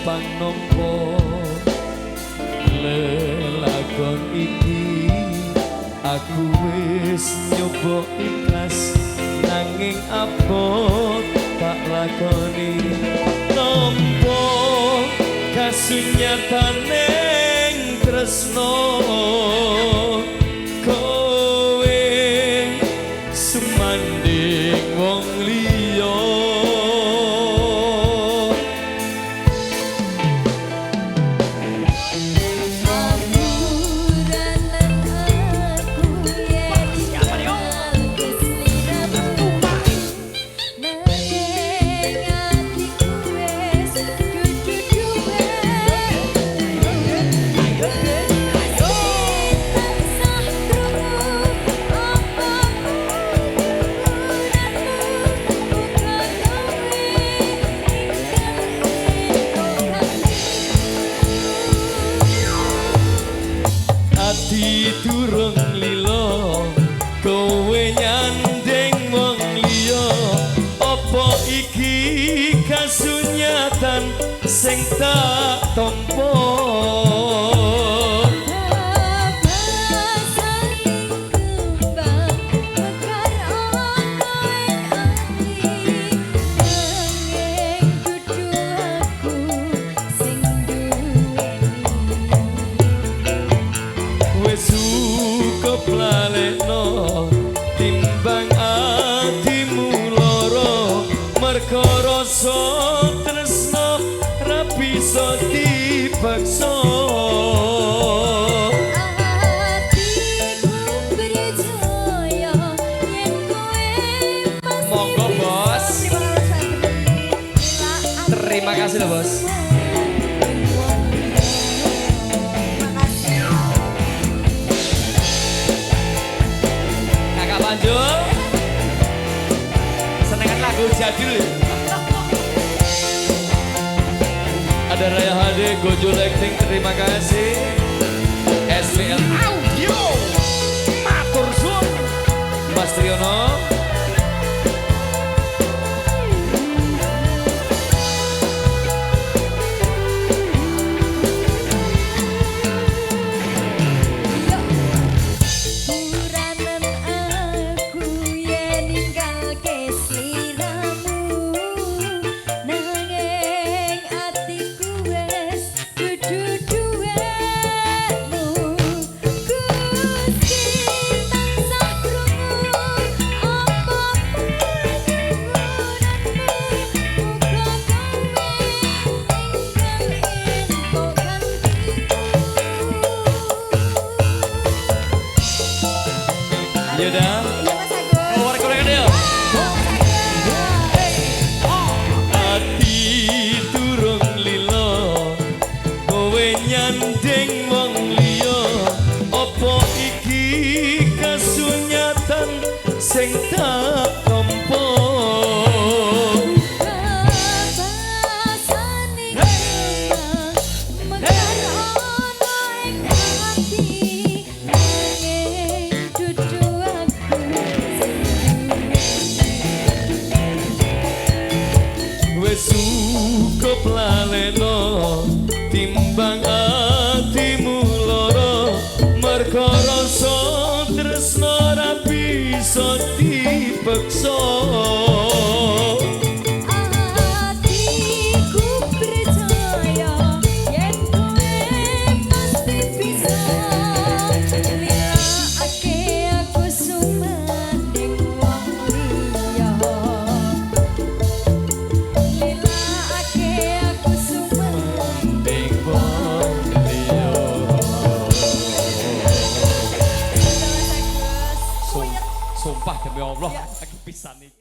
panompo lelakon iki aku wis nyoba ikhlas nanging abot tak lakoni nampa kasunyataning tresno kowe sumanding wong liya durung lilo kowe nyandeng wong liya apa iki kasunyatan sing tak tampa cukup lalekno timbang atimu loro merga rasa tresno ra bisa dipaksa monggo bos terima kasih loh bos. Lanjut senengan lagu jadul ada Raya Hadi Gojo Lighting terima kasih SPL Audio matur suwun Mas Triono ya dah keluar dia hati durung lilo kowe nyandeng wong liya apa iki kasunyatan sing tak tampa cukup lalekno timbang atimu loro merga rasa tresno ra bisa dipaksa atiku percaya yen kowe pasti bisa lilakake aku sumanding wong liya sumpah demi Allah aku pisan iki